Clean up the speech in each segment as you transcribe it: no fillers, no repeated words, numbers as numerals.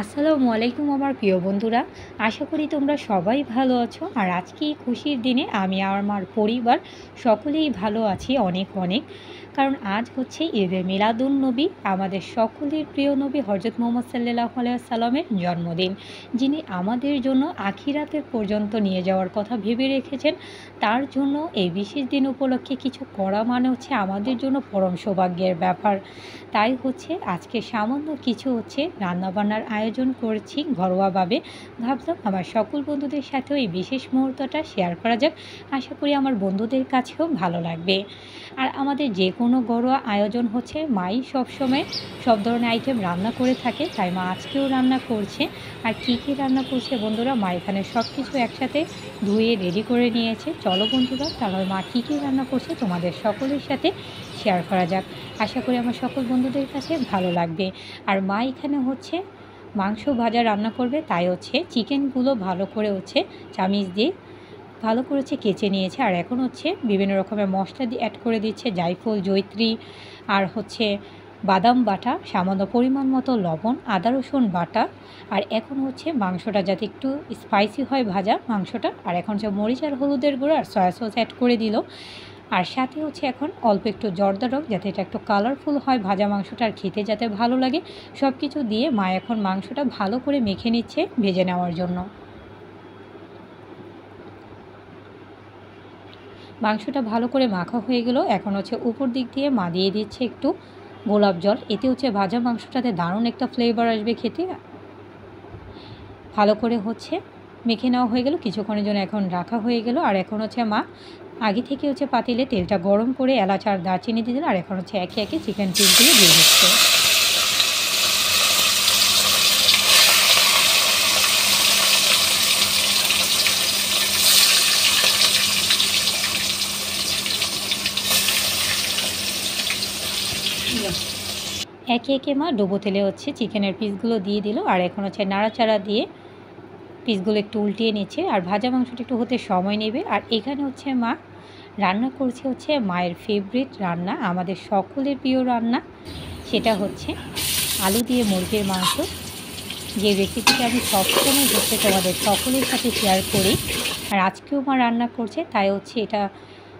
আসসালামু আলাইকুম আমার প্রিয় বন্ধুরা। আশা করি তোমরা সবাই ভালো আছো। আর আজকে এই খুশির দিনে আমি আর আমার পরিবার সকলেই ভালো আছি অনেক অনেক। কারণ আজ হচ্ছে ঈদে মিলাদুন্নবী, আমাদের সকলের প্রিয় নবী হজরত মুহাম্মদ সাল্লাল্লাহু আলাইহি ওয়াসাল্লামের জন্মদিন, যিনি আমাদের জন্য আখিরাতের পর্যন্ত নিয়ে যাওয়ার কথা ভেবে রেখেছেন। তার জন্য এই বিশেষ দিন উপলক্ষে কিছু করা মানে হচ্ছে আমাদের জন্য পরম সৌভাগ্যের ব্যাপার। তাই হচ্ছে আজকে সামান্য কিছু হচ্ছে রান্নাবান্নার আয়োজন করছি ঘরোয়াভাবে। ভাবলাম আমার সকল বন্ধুদের সাথেও এই বিশেষ মুহূর্তটা শেয়ার করা যাক। আশা করি আমার বন্ধুদের কাছেও ভালো লাগবে। আর আমাদের যে কোনো ঘরোয়া আয়োজন হচ্ছে মাই সবসময় সব ধরনের আইটেম রান্না করে থাকে, তাই মা আজকেও রান্না করছে। আর কী কী রান্না করছে বন্ধুরা, মা এখানে সব কিছু একসাথে ধুয়ে রেডি করে নিয়েছে। চলো বন্ধুরা, তাহলে মা কী কী রান্না করছে তোমাদের সকলের সাথে শেয়ার করা যাক। আশা করি আমার সকল বন্ধুদের কাছে ভালো লাগবে। আর মা এখানে হচ্ছে মাংস ভাজা রান্না করবে, তাই হচ্ছে চিকেনগুলো ভালো করে হচ্ছে চামিচ দিয়ে ভালো করে হচ্ছে কেচে নিয়েছে। আর এখন হচ্ছে বিভিন্ন রকমের মশলা দিয়ে অ্যাড করে দিচ্ছে, জায়ফল, জয়িত্রী, আর হচ্ছে বাদাম বাটা, সামান্য পরিমাণ মতো লবণ, আদা রসুন বাটা। আর এখন হচ্ছে মাংসটা যাতে একটু স্পাইসি হয় ভাজা মাংসটা, আর এখন হচ্ছে মরিচ আর হলুদের গুঁড়ো আর সয়া সস অ্যাড করে দিল। আর সাথে হচ্ছে এখন অল্প একটু জর্দা রং, যাতে এটা একটু কালারফুল হয় ভাজা মাংসটা, আর খেতে যাতে ভালো লাগে। সব কিছু দিয়ে মা এখন মাংসটা ভালো করে মেখে নিচ্ছে ভেজে নেওয়ার জন্য। মাংসটা ভালো করে মাখা হয়ে গেল। এখন হচ্ছে উপর দিক দিয়ে মা দিয়ে দিচ্ছে একটু গোলাপ জল, এতে হচ্ছে ভাজা মাংসটাতে দারুণ একটা ফ্লেভার আসবে খেতে। ভালো করে হচ্ছে মেখে নেওয়া হয়ে গেল, কিছুক্ষণের জন্য এখন রাখা হয়ে গেল। আর এখন হচ্ছে মা আগে থেকে হচ্ছে পাতিলে তেলটা গরম করে এলাচ আর দারচিনি দিয়ে দিল। আর এখন হচ্ছে একে একে চিকেন পিসগুলো দিয়ে দিচ্ছে। একে একে মা ডুবো তেলে হচ্ছে চিকেনের পিসগুলো দিয়ে দিল। আর এখন হচ্ছে নাড়াচাড়া দিয়ে পিসগুলো একটু উল্টিয়ে নিচ্ছে। আর ভাজা মাংসটা একটু হতে সময় নেবে। আর এখানে হচ্ছে মা রান্না করছে হচ্ছে মায়ের ফেভারিট রান্না, আমাদের সকলের প্রিয় রান্না, সেটা হচ্ছে আলু দিয়ে মুরগির মাংস, যে রেসিপিটা আমি সবসময় হচ্ছে তোমাদের সকলের সাথে শেয়ার করি। আর আজকেও মা রান্না করছে, তাই হচ্ছে এটা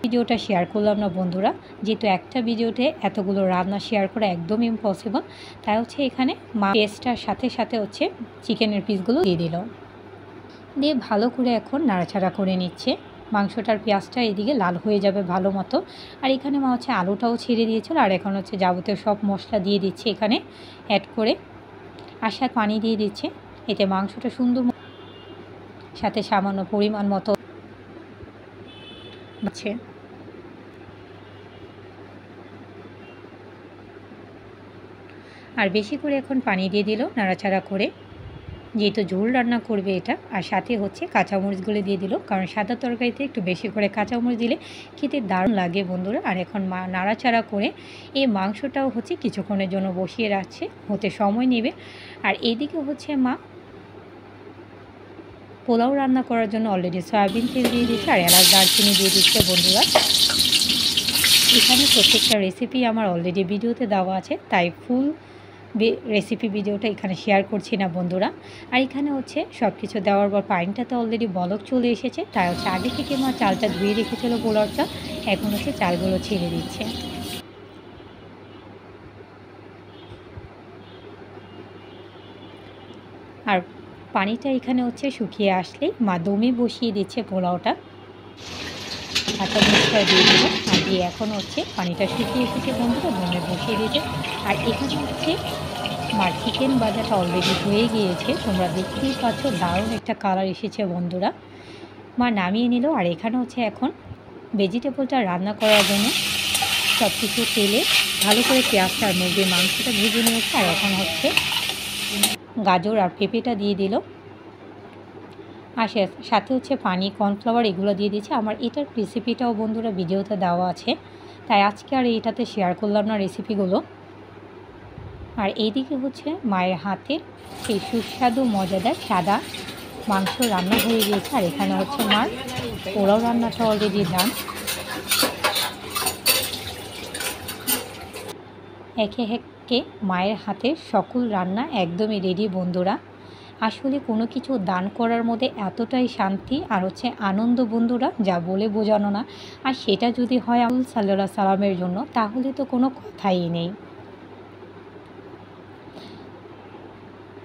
ভিডিওটা শেয়ার করলাম না বন্ধুরা, যেহেতু একটা ভিডিওতে এতগুলো রান্না শেয়ার করা একদম ইম্পসিবল। তাই হচ্ছে এখানে মা পেস্টটার সাথে সাথে হচ্ছে চিকেনের পিসগুলো দিয়ে দিল, দিয়ে ভালো করে এখন নাড়াচাড়া করে নিচ্ছে। মাংসটার পেঁয়াজটা এদিকে লাল হয়ে যাবে ভালো মতো। আর এখানে মা হচ্ছে আলুটাও ছেড়ে দিয়েছিল। আর এখন হচ্ছে যাবতীয় সব মশলা দিয়ে দিচ্ছে এখানে অ্যাড করে, আর সাথে পানি দিয়ে দিচ্ছে, এতে মাংসটা সুন্দর, সাথে সামান্য পরিমাণ মতো আছে। আর বেশি করে এখন পানি দিয়ে দিল নাড়াচাড়া করে, যেহেতু ঝোল রান্না করবে এটা। আর সাথে হচ্ছে কাঁচামরিচগুলো দিয়ে দিল, কারণ সাদা তরকারিতে একটু বেশি করে কাঁচামরিচ দিলে খেতে দারুণ লাগে বন্ধুরা। আর এখন মা নাড়াচাড়া করে এই মাংসটাও হচ্ছে কিছুক্ষণের জন্য বসিয়ে রাখছে, হতে সময় নেবে। আর এইদিকে হচ্ছে মা পোলাও রান্না করার জন্য অলরেডি সয়াবিন তেল দিয়ে দিচ্ছে, আর এলাচ দারচিনি দিয়ে দিচ্ছে বন্ধুরা। এখানে প্রত্যেকটা রেসিপি আমার অলরেডি ভিডিওতে দেওয়া আছে, তাই ফুল রেসিপি ভিডিওটা এখানে শেয়ার করছি না বন্ধুরা। আর এখানে হচ্ছে সব কিছু দেওয়ার পর পানিটাতে অলরেডি বলক চলে এসেছে, তাই হচ্ছে আগে থেকে মা চালটা ধুয়ে রেখেছিল পোলাওটা, এখন হচ্ছে চালগুলো ছেড়ে দিচ্ছে। আর পানিটা এখানে হচ্ছে শুকিয়ে আসলেই মা দমে বসিয়ে দিচ্ছে পোলাওটা, কাঁচা মরিচটা দিয়ে দিল। আর দিয়ে এখন হচ্ছে পানিটা শুকিয়ে এসেছে বন্ধুরা, দমে বসিয়ে দিয়েছে। আর এখানে হচ্ছে মার চিকেন ভাজাটা অলরেডি হয়ে গিয়েছে, তোমরা দেখতেই পাচ্ছ দারুণ একটা কালার এসেছে বন্ধুরা। মা নামিয়ে নিল। আর এখানে হচ্ছে এখন ভেজিটেবলটা রান্না করার জন্য সব কিছু তেলে ভালো করে পেঁয়াজটা আর মুরগির মাংসটা ভেজে নিয়েছে। আর এখন হচ্ছে গাজর আর পেঁপেটা দিয়ে দিল, আর সাথে হচ্ছে পানি, কর্নফ্লাওয়ার এগুলো দিয়ে দিয়েছে। আমার এটার রেসিপিটাও বন্ধুরা ভিডিওতে দেওয়া আছে, তাই আজকে আর এটাতে শেয়ার করলাম না রেসিপিগুলো। আর এইদিকে হচ্ছে মায়ের হাতের সেই সুস্বাদু মজাদার সাদা মাংস রান্না হয়ে গিয়েছে। আর এখানে হচ্ছে মার পোলাও রান্নাটা অলরেডি ডান। একে আজকে মায়ের হাতের সকল রান্না একদমই রেডি বন্ধুরা। আসলে কোনো কিছু দান করার মধ্যে এতটাই শান্তি আর আনন্দ বন্ধুরা, যা বলে বোঝানো না। আর সেটা যদি হয় রাসূল সাল্লাল্লাহু আলাইহি সাল্লামের জন্য, তাহলে তো কোনো কথাই নেই।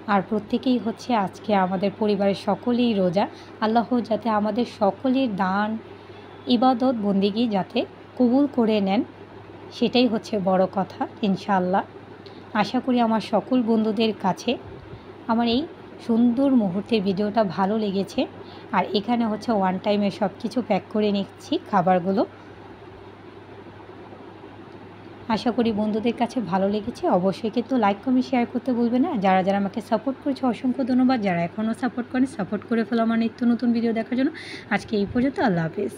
আর প্রত্যেকেই আজকে আমাদের পরিবারের সকলেই রোজা। আল্লাহ যাতে আমাদের সকলের দান, ইবাদত, বন্দেগী যাতে কবুল করে নেন, সেটাই বড় কথা ইনশাআল্লাহ। আশা করি আমার সকল বন্ধুদের কাছে আমার এই সুন্দর মুহূর্তের ভিডিওটা ভালো লেগেছে। আর এখানে ওয়ান টাইমে সব কিছু প্যাক করে নিচ্ছি খাবারগুলো। আশা করি বন্ধুদের কাছে ভালো লেগেছে। অবশ্যই কিন্তু লাইক, কমেন্ট, শেয়ার করতে ভুলবে না। যারা যারা আমাকে সাপোর্ট করেছে অসংখ্য ধন্যবাদ। যারা এখনও সাপোর্ট করেন, সাপোর্ট করে ফেলো আমার নিত্য নতুন ভিডিও দেখার জন্য। আজকে এই পর্যন্ত। আল্লাহ হাফেজ।